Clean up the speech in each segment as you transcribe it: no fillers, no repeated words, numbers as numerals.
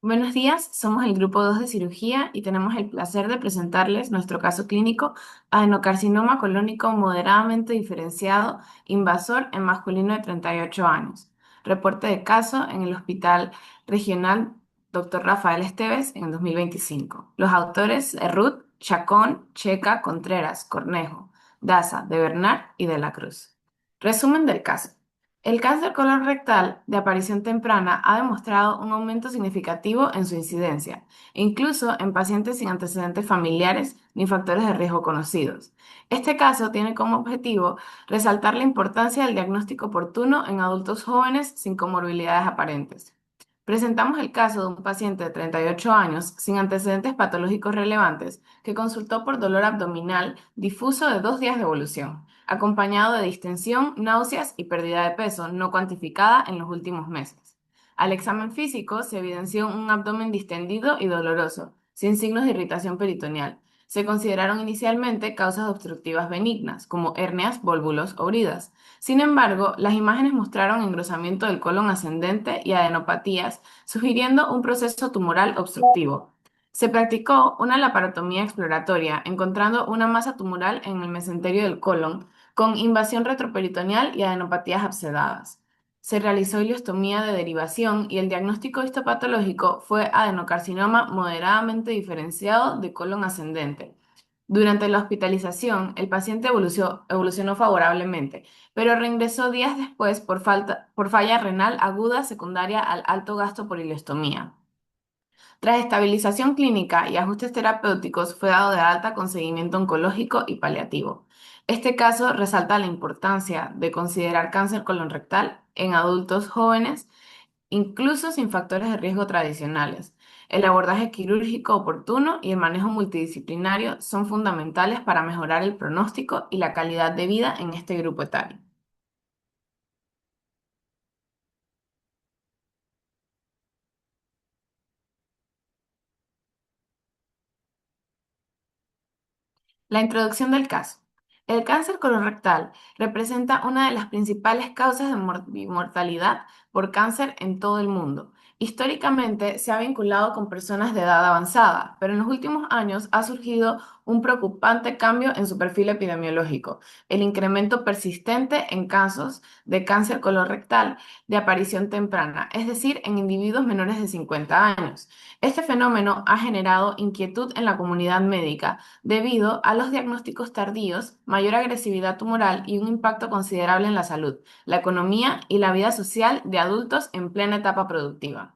Buenos días, somos el grupo 2 de cirugía y tenemos el placer de presentarles nuestro caso clínico: adenocarcinoma colónico moderadamente diferenciado invasor en masculino de 38 años. Reporte de caso en el Hospital Regional Dr. Rafael Esteves en el 2025. Los autores: Ruth, Chacón, Checa, Contreras, Cornejo, Daza, de Bernard y de la Cruz. Resumen del caso. El cáncer colorectal de aparición temprana ha demostrado un aumento significativo en su incidencia, incluso en pacientes sin antecedentes familiares ni factores de riesgo conocidos. Este caso tiene como objetivo resaltar la importancia del diagnóstico oportuno en adultos jóvenes sin comorbilidades aparentes. Presentamos el caso de un paciente de 38 años sin antecedentes patológicos relevantes que consultó por dolor abdominal difuso de 2 días de evolución, acompañado de distensión, náuseas y pérdida de peso no cuantificada en los últimos meses. Al examen físico se evidenció un abdomen distendido y doloroso, sin signos de irritación peritoneal. Se consideraron inicialmente causas obstructivas benignas, como hernias, volvulos o bridas. Sin embargo, las imágenes mostraron engrosamiento del colon ascendente y adenopatías, sugiriendo un proceso tumoral obstructivo. Se practicó una laparotomía exploratoria, encontrando una masa tumoral en el mesenterio del colon, con invasión retroperitoneal y adenopatías abscedadas. Se realizó ileostomía de derivación y el diagnóstico histopatológico fue adenocarcinoma moderadamente diferenciado de colon ascendente. Durante la hospitalización, el paciente evolucionó favorablemente, pero reingresó días después por falla renal aguda secundaria al alto gasto por ileostomía. Tras estabilización clínica y ajustes terapéuticos, fue dado de alta con seguimiento oncológico y paliativo. Este caso resalta la importancia de considerar cáncer colorectal en adultos jóvenes, incluso sin factores de riesgo tradicionales. El abordaje quirúrgico oportuno y el manejo multidisciplinario son fundamentales para mejorar el pronóstico y la calidad de vida en este grupo etario. La introducción del caso. El cáncer colorectal representa una de las principales causas de mortalidad por cáncer en todo el mundo. Históricamente se ha vinculado con personas de edad avanzada, pero en los últimos años ha surgido un preocupante cambio en su perfil epidemiológico: el incremento persistente en casos de cáncer colorectal de aparición temprana, es decir, en individuos menores de 50 años. Este fenómeno ha generado inquietud en la comunidad médica debido a los diagnósticos tardíos, mayor agresividad tumoral y un impacto considerable en la salud, la economía y la vida social de adultos en plena etapa productiva.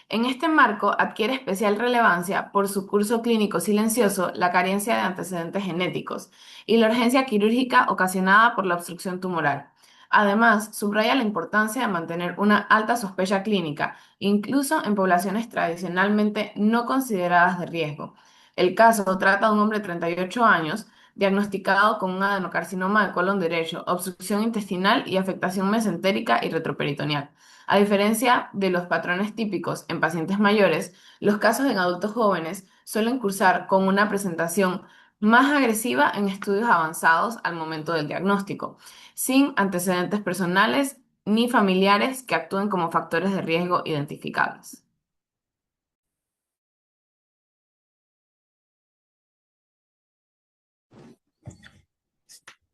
En este marco adquiere especial relevancia por su curso clínico silencioso, la carencia de antecedentes genéticos y la urgencia quirúrgica ocasionada por la obstrucción tumoral. Además, subraya la importancia de mantener una alta sospecha clínica, incluso en poblaciones tradicionalmente no consideradas de riesgo. El caso trata de un hombre de 38 años diagnosticado con un adenocarcinoma de colon derecho, obstrucción intestinal y afectación mesentérica y retroperitoneal. A diferencia de los patrones típicos en pacientes mayores, los casos en adultos jóvenes suelen cursar con una presentación más agresiva en estudios avanzados al momento del diagnóstico, sin antecedentes personales ni familiares que actúen como factores de riesgo identificables.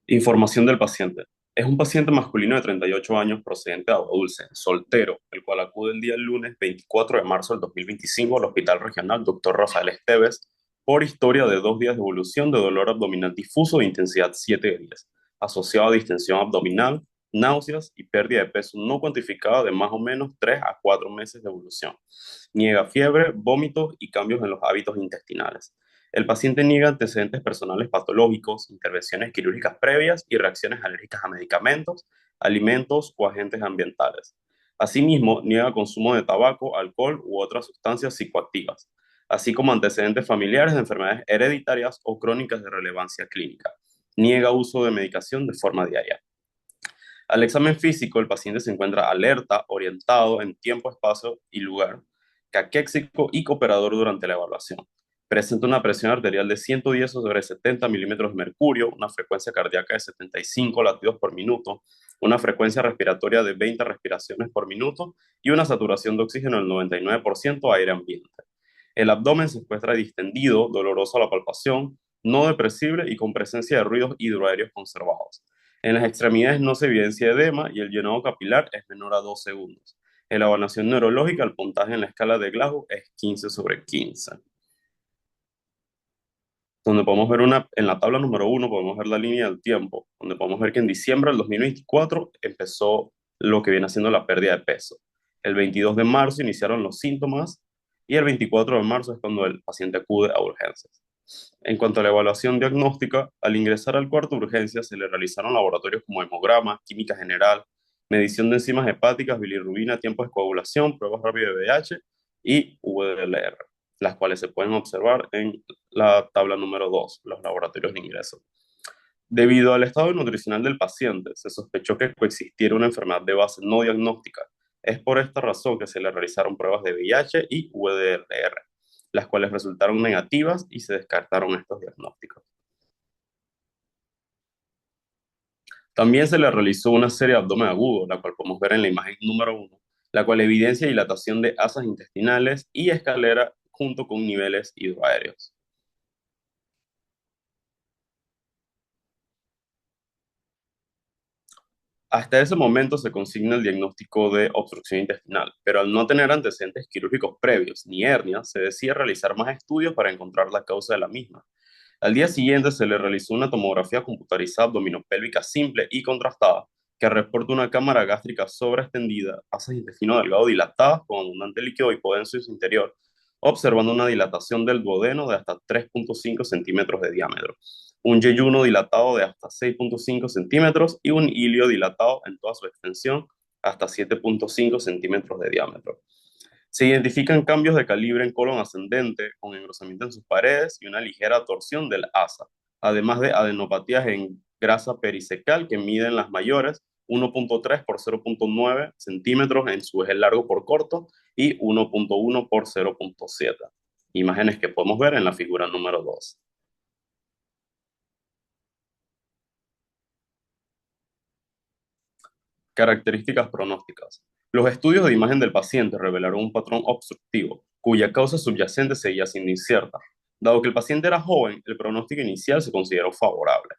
Información del paciente. Es un paciente masculino de 38 años procedente de Agua Dulce, soltero, el cual acude el día lunes 24 de marzo del 2025 al Hospital Regional Dr. Rafael Esteves por historia de 2 días de evolución de dolor abdominal difuso de intensidad 7 días, asociado a distensión abdominal, náuseas y pérdida de peso no cuantificada de más o menos 3 a 4 meses de evolución. Niega fiebre, vómitos y cambios en los hábitos intestinales. El paciente niega antecedentes personales patológicos, intervenciones quirúrgicas previas y reacciones alérgicas a medicamentos, alimentos o agentes ambientales. Asimismo, niega consumo de tabaco, alcohol u otras sustancias psicoactivas, así como antecedentes familiares de enfermedades hereditarias o crónicas de relevancia clínica. Niega uso de medicación de forma diaria. Al examen físico, el paciente se encuentra alerta, orientado en tiempo, espacio y lugar, caquéxico y cooperador durante la evaluación. Presenta una presión arterial de 110 sobre 70 milímetros de mercurio, una frecuencia cardíaca de 75 latidos por minuto, una frecuencia respiratoria de 20 respiraciones por minuto y una saturación de oxígeno del 99% aire ambiente. El abdomen se encuentra distendido, doloroso a la palpación, no depresible y con presencia de ruidos hidroaéreos conservados. En las extremidades no se evidencia edema y el llenado capilar es menor a 2 segundos. En la evaluación neurológica, el puntaje en la escala de Glasgow es 15 sobre 15. Donde podemos ver en la tabla número uno, podemos ver la línea del tiempo, donde podemos ver que en diciembre del 2024 empezó lo que viene siendo la pérdida de peso. El 22 de marzo iniciaron los síntomas y el 24 de marzo es cuando el paciente acude a urgencias. En cuanto a la evaluación diagnóstica, al ingresar al cuarto de urgencias se le realizaron laboratorios como hemograma, química general, medición de enzimas hepáticas, bilirrubina, tiempo de coagulación, pruebas rápidas de VIH y VDLR, las cuales se pueden observar en la tabla número 2, los laboratorios de ingreso. Debido al estado nutricional del paciente, se sospechó que coexistiera una enfermedad de base no diagnóstica. Es por esta razón que se le realizaron pruebas de VIH y VDRR, las cuales resultaron negativas y se descartaron estos diagnósticos. También se le realizó una serie de abdomen agudo, la cual podemos ver en la imagen número uno, la cual evidencia dilatación de asas intestinales y escalera junto con niveles hidroaéreos. Hasta ese momento se consigna el diagnóstico de obstrucción intestinal, pero al no tener antecedentes quirúrgicos previos ni hernias, se decide realizar más estudios para encontrar la causa de la misma. Al día siguiente se le realizó una tomografía computarizada abdominopélvica simple y contrastada que reporta una cámara gástrica sobreextendida, asas intestino delgado dilatadas con abundante líquido hipodenso en su interior, observando una dilatación del duodeno de hasta 3.5 centímetros de diámetro, un yeyuno dilatado de hasta 6.5 centímetros y un ilio dilatado en toda su extensión hasta 7.5 centímetros de diámetro. Se identifican cambios de calibre en colon ascendente con engrosamiento en sus paredes y una ligera torsión del asa, además de adenopatías en grasa pericecal que miden las mayores 1.3 por 0.9 centímetros en su eje largo por corto y 1.1 por 0.7. Imágenes que podemos ver en la figura número 2. Características pronósticas. Los estudios de imagen del paciente revelaron un patrón obstructivo, cuya causa subyacente seguía siendo incierta. Dado que el paciente era joven, el pronóstico inicial se consideró favorable.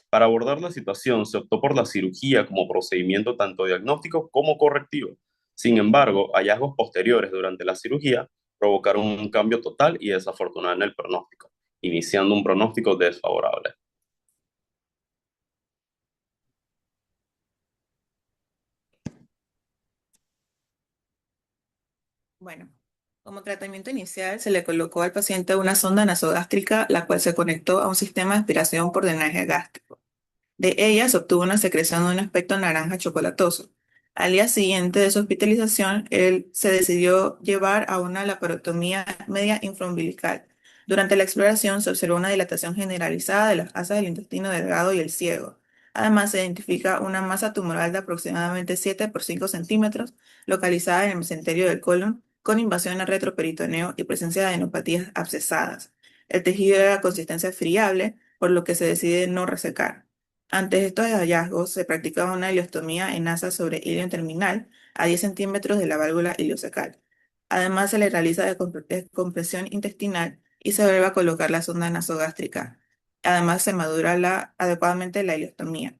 Para abordar la situación, se optó por la cirugía como procedimiento tanto diagnóstico como correctivo. Sin embargo, hallazgos posteriores durante la cirugía provocaron un cambio total y desafortunado en el pronóstico, iniciando un pronóstico desfavorable. Bueno, como tratamiento inicial se le colocó al paciente una sonda nasogástrica, la cual se conectó a un sistema de aspiración por drenaje gástrico. De ella se obtuvo una secreción de un aspecto naranja chocolatoso. Al día siguiente de su hospitalización, él se decidió llevar a una laparotomía media infraumbilical. Durante la exploración se observó una dilatación generalizada de las asas del intestino delgado y el ciego. Además, se identifica una masa tumoral de aproximadamente 7 por 5 centímetros, localizada en el mesenterio del colon, con invasión al retroperitoneo y presencia de adenopatías abscesadas. El tejido era de consistencia friable, por lo que se decide no resecar. Ante estos hallazgos, se practicaba una ileostomía en asa sobre ilio terminal a 10 centímetros de la válvula iliocecal. Además, se le realiza descompresión intestinal y se vuelve a colocar la sonda nasogástrica. Además, se madura adecuadamente la ileostomía.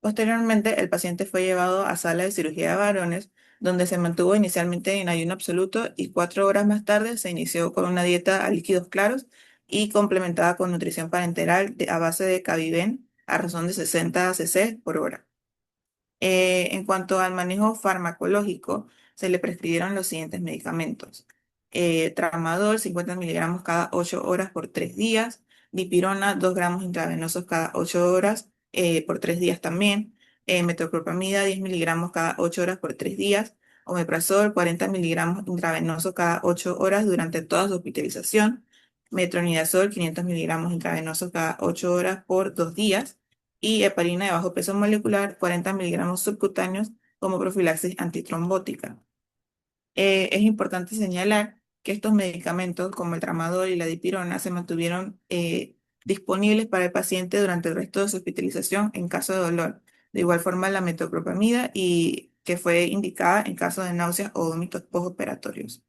Posteriormente, el paciente fue llevado a sala de cirugía de varones, donde se mantuvo inicialmente en ayuno absoluto y 4 horas más tarde se inició con una dieta a líquidos claros y complementada con nutrición parenteral a base de Caviven a razón de 60 cc por hora. En cuanto al manejo farmacológico, se le prescribieron los siguientes medicamentos. Tramadol, 50 miligramos cada 8 horas por 3 días. Dipirona, 2 gramos intravenosos cada 8 horas por 3 días también. Metoclopramida, 10 miligramos cada 8 horas por 3 días. Omeprazol, 40 miligramos intravenosos cada 8 horas durante toda su hospitalización. Metronidazol, 500 miligramos intravenosos cada 8 horas por 2 días y heparina de bajo peso molecular, 40 miligramos subcutáneos como profilaxis antitrombótica. Es importante señalar que estos medicamentos, como el tramadol y la dipirona, se mantuvieron disponibles para el paciente durante el resto de su hospitalización en caso de dolor. De igual forma, la metoclopramida y que fue indicada en caso de náuseas o vómitos postoperatorios.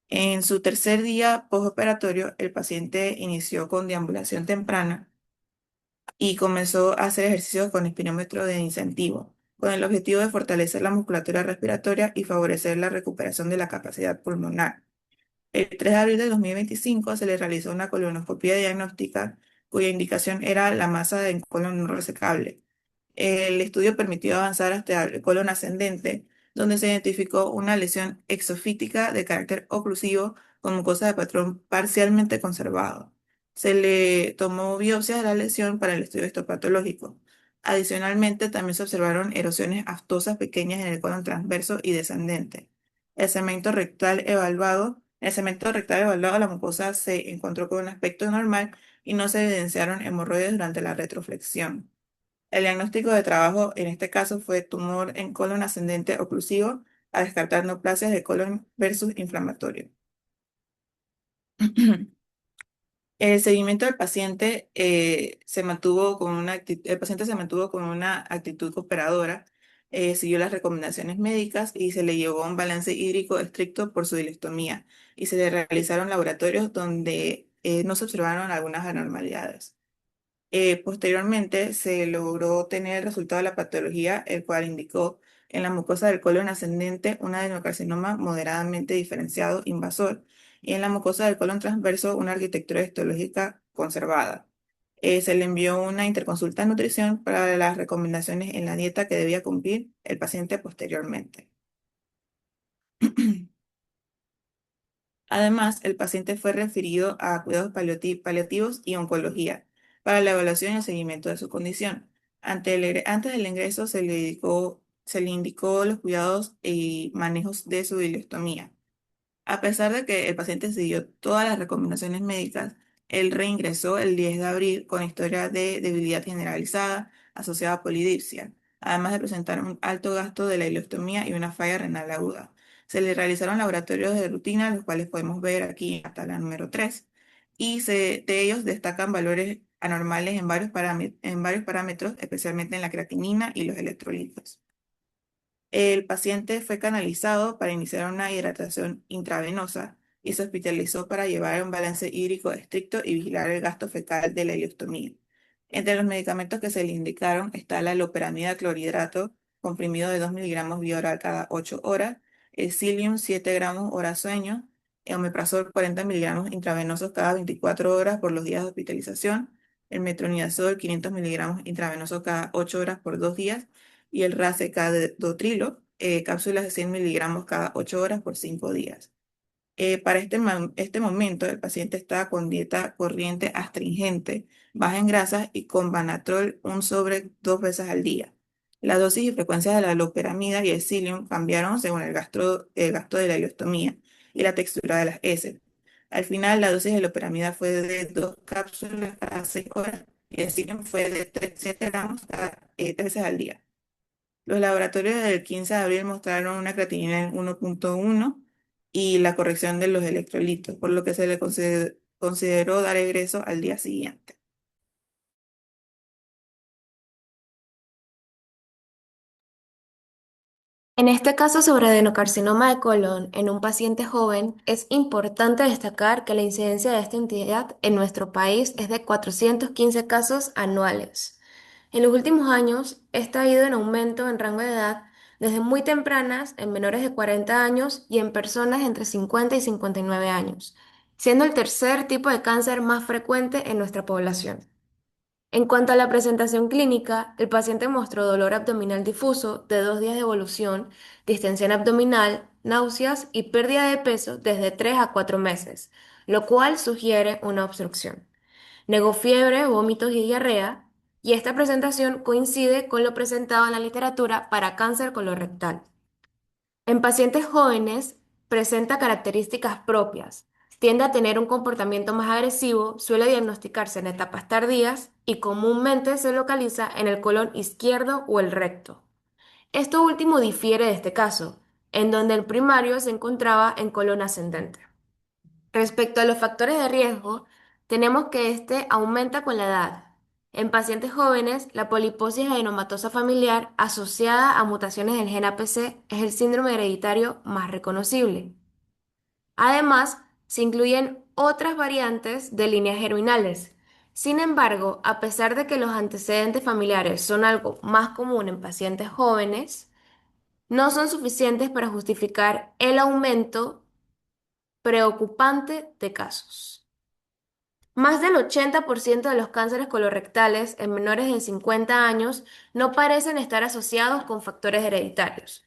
En su tercer día postoperatorio, el paciente inició con deambulación temprana y comenzó a hacer ejercicios con espirómetro de incentivo, con el objetivo de fortalecer la musculatura respiratoria y favorecer la recuperación de la capacidad pulmonar. El 3 de abril de 2025 se le realizó una colonoscopia diagnóstica cuya indicación era la masa de colon no resecable. El estudio permitió avanzar hasta el colon ascendente, donde se identificó una lesión exofítica de carácter oclusivo con mucosa de patrón parcialmente conservado. Se le tomó biopsia de la lesión para el estudio histopatológico. Adicionalmente, también se observaron erosiones aftosas pequeñas en el colon transverso y descendente. En el segmento rectal evaluado, la mucosa se encontró con un aspecto normal y no se evidenciaron hemorroides durante la retroflexión. El diagnóstico de trabajo en este caso fue tumor en colon ascendente oclusivo, a descartar neoplasias de colon versus inflamatorio. El seguimiento del paciente se mantuvo con el paciente se mantuvo con una actitud cooperadora, siguió las recomendaciones médicas y se le llevó un balance hídrico estricto por su ileostomía y se le realizaron laboratorios donde no se observaron algunas anormalidades. Posteriormente se logró tener el resultado de la patología, el cual indicó en la mucosa del colon ascendente un adenocarcinoma moderadamente diferenciado invasor y en la mucosa del colon transverso una arquitectura histológica conservada. Se le envió una interconsulta de nutrición para las recomendaciones en la dieta que debía cumplir el paciente posteriormente. Además, el paciente fue referido a cuidados paliativos y oncología para la evaluación y el seguimiento de su condición. Antes del ingreso se le indicó los cuidados y manejos de su ileostomía. A pesar de que el paciente siguió todas las recomendaciones médicas, él reingresó el 10 de abril con historia de debilidad generalizada asociada a polidipsia, además de presentar un alto gasto de la ileostomía y una falla renal aguda. Se le realizaron laboratorios de rutina, los cuales podemos ver aquí hasta la número 3, y de ellos destacan valores anormales en varios parámetros, especialmente en la creatinina y los electrolitos. El paciente fue canalizado para iniciar una hidratación intravenosa y se hospitalizó para llevar un balance hídrico estricto y vigilar el gasto fecal de la ileostomía. Entre los medicamentos que se le indicaron está la loperamida clorhidrato, comprimido de 2 miligramos vía oral cada 8 horas, el Cilium 7 gramos hora sueño, el omeprazol 40 miligramos intravenosos cada 24 horas por los días de hospitalización, el metronidazol 500 miligramos intravenosos cada 8 horas por 2 días, y el racecadotrilo, cápsulas de 100 miligramos cada 8 horas por 5 días. Para este momento, el paciente está con dieta corriente astringente, baja en grasas y con Banatrol un sobre 2 veces al día. La dosis y frecuencia de la loperamida y el Cilium cambiaron según el gasto de la ileostomía y la textura de las heces. Al final, la dosis de loperamida fue de 2 cápsulas cada 6 horas y el Cilium fue de 7 gramos cada 3 veces al día. Los laboratorios del 15 de abril mostraron una creatinina en 1,1 y la corrección de los electrolitos, por lo que se le consideró dar egreso al día siguiente. En este caso sobre adenocarcinoma de colon en un paciente joven, es importante destacar que la incidencia de esta entidad en nuestro país es de 415 casos anuales. En los últimos años, esta ha ido en aumento en rango de edad desde muy tempranas en menores de 40 años y en personas entre 50 y 59 años, siendo el tercer tipo de cáncer más frecuente en nuestra población. En cuanto a la presentación clínica, el paciente mostró dolor abdominal difuso de 2 días de evolución, distensión abdominal, náuseas y pérdida de peso desde 3 a 4 meses, lo cual sugiere una obstrucción. Negó fiebre, vómitos y diarrea, y esta presentación coincide con lo presentado en la literatura para cáncer colorectal. En pacientes jóvenes presenta características propias. Tiende a tener un comportamiento más agresivo, suele diagnosticarse en etapas tardías y comúnmente se localiza en el colon izquierdo o el recto. Esto último difiere de este caso, en donde el primario se encontraba en colon ascendente. Respecto a los factores de riesgo, tenemos que este aumenta con la edad. En pacientes jóvenes, la poliposis adenomatosa familiar asociada a mutaciones del gen APC es el síndrome hereditario más reconocible. Además, se incluyen otras variantes de líneas germinales. Sin embargo, a pesar de que los antecedentes familiares son algo más común en pacientes jóvenes, no son suficientes para justificar el aumento preocupante de casos. Más del 80% de los cánceres colorectales en menores de 50 años no parecen estar asociados con factores hereditarios.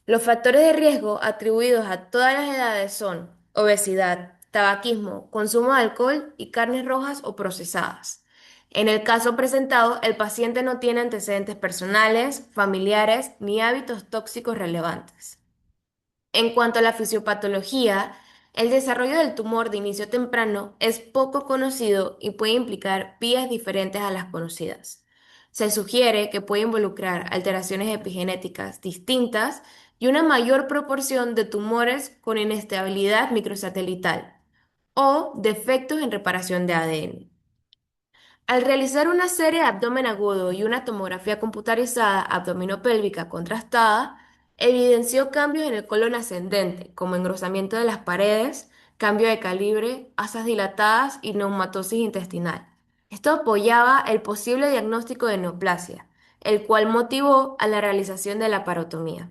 Los factores de riesgo atribuidos a todas las edades son obesidad, tabaquismo, consumo de alcohol y carnes rojas o procesadas. En el caso presentado, el paciente no tiene antecedentes personales, familiares ni hábitos tóxicos relevantes. En cuanto a la fisiopatología, el desarrollo del tumor de inicio temprano es poco conocido y puede implicar vías diferentes a las conocidas. Se sugiere que puede involucrar alteraciones epigenéticas distintas y una mayor proporción de tumores con inestabilidad microsatelital o defectos en reparación de ADN. Al realizar una serie de abdomen agudo y una tomografía computarizada abdominopélvica contrastada, evidenció cambios en el colon ascendente, como engrosamiento de las paredes, cambio de calibre, asas dilatadas y neumatosis intestinal. Esto apoyaba el posible diagnóstico de neoplasia, el cual motivó a la realización de la parotomía.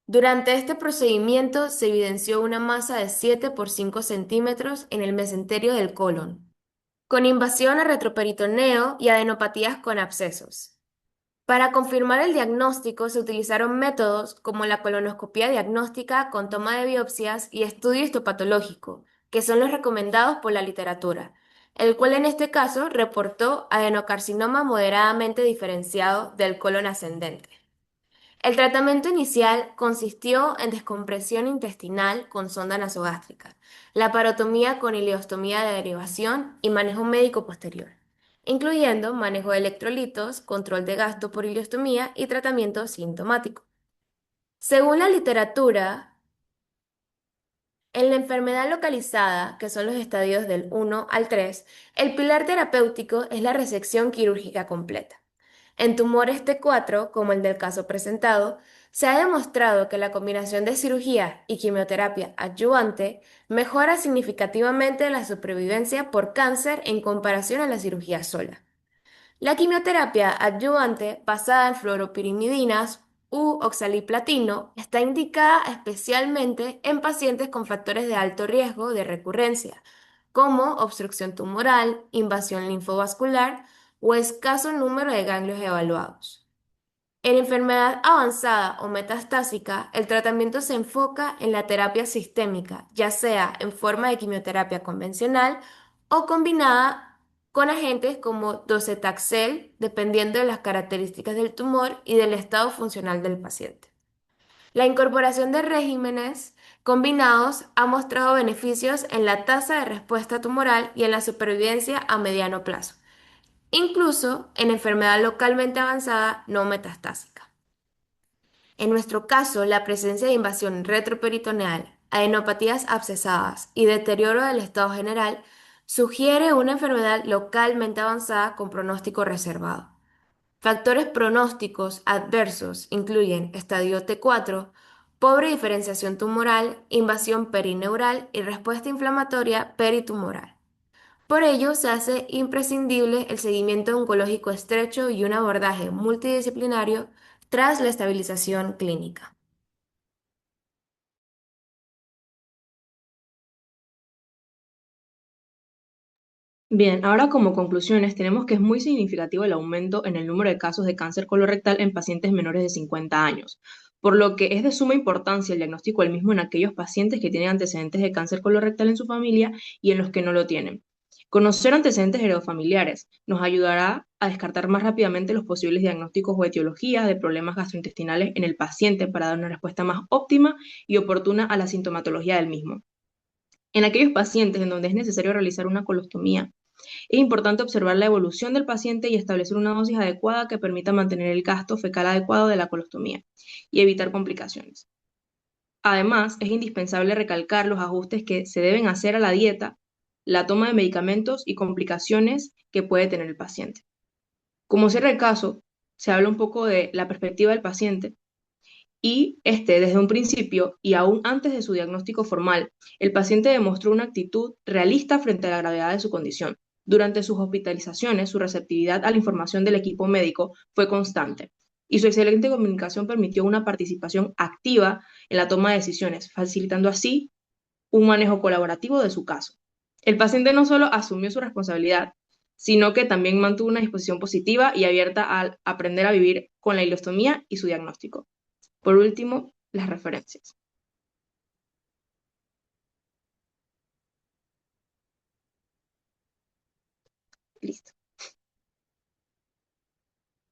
Durante este procedimiento se evidenció una masa de 7 por 5 centímetros en el mesenterio del colon, con invasión a retroperitoneo y adenopatías con abscesos. Para confirmar el diagnóstico se utilizaron métodos como la colonoscopia diagnóstica con toma de biopsias y estudio histopatológico, que son los recomendados por la literatura, el cual en este caso reportó adenocarcinoma moderadamente diferenciado del colon ascendente. El tratamiento inicial consistió en descompresión intestinal con sonda nasogástrica, laparotomía con ileostomía de derivación y manejo médico posterior, incluyendo manejo de electrolitos, control de gasto por ileostomía y tratamiento sintomático. Según la literatura, en la enfermedad localizada, que son los estadios del 1 al 3, el pilar terapéutico es la resección quirúrgica completa. En tumores T4, como el del caso presentado, se ha demostrado que la combinación de cirugía y quimioterapia adyuvante mejora significativamente la supervivencia por cáncer en comparación a la cirugía sola. La quimioterapia adyuvante basada en fluoropirimidinas u oxaliplatino está indicada especialmente en pacientes con factores de alto riesgo de recurrencia, como obstrucción tumoral, invasión linfovascular o escaso número de ganglios evaluados. En enfermedad avanzada o metastásica, el tratamiento se enfoca en la terapia sistémica, ya sea en forma de quimioterapia convencional o combinada con agentes como docetaxel, dependiendo de las características del tumor y del estado funcional del paciente. La incorporación de regímenes combinados ha mostrado beneficios en la tasa de respuesta tumoral y en la supervivencia a mediano plazo, incluso en enfermedad localmente avanzada no metastásica. En nuestro caso, la presencia de invasión retroperitoneal, adenopatías abscesadas y deterioro del estado general sugiere una enfermedad localmente avanzada con pronóstico reservado. Factores pronósticos adversos incluyen estadio T4, pobre diferenciación tumoral, invasión perineural y respuesta inflamatoria peritumoral. Por ello, se hace imprescindible el seguimiento oncológico estrecho y un abordaje multidisciplinario tras la estabilización clínica. Bien, ahora como conclusiones tenemos que es muy significativo el aumento en el número de casos de cáncer colorectal en pacientes menores de 50 años, por lo que es de suma importancia el diagnóstico del mismo en aquellos pacientes que tienen antecedentes de cáncer colorectal en su familia y en los que no lo tienen. Conocer antecedentes heredofamiliares nos ayudará a descartar más rápidamente los posibles diagnósticos o etiologías de problemas gastrointestinales en el paciente para dar una respuesta más óptima y oportuna a la sintomatología del mismo. En aquellos pacientes en donde es necesario realizar una colostomía, es importante observar la evolución del paciente y establecer una dosis adecuada que permita mantener el gasto fecal adecuado de la colostomía y evitar complicaciones. Además, es indispensable recalcar los ajustes que se deben hacer a la dieta, la toma de medicamentos y complicaciones que puede tener el paciente. Como cierre el caso, se habla un poco de la perspectiva del paciente y desde un principio y aún antes de su diagnóstico formal, el paciente demostró una actitud realista frente a la gravedad de su condición. Durante sus hospitalizaciones, su receptividad a la información del equipo médico fue constante y su excelente comunicación permitió una participación activa en la toma de decisiones, facilitando así un manejo colaborativo de su caso. El paciente no solo asumió su responsabilidad, sino que también mantuvo una disposición positiva y abierta a aprender a vivir con la ileostomía y su diagnóstico. Por último, las referencias. Listo.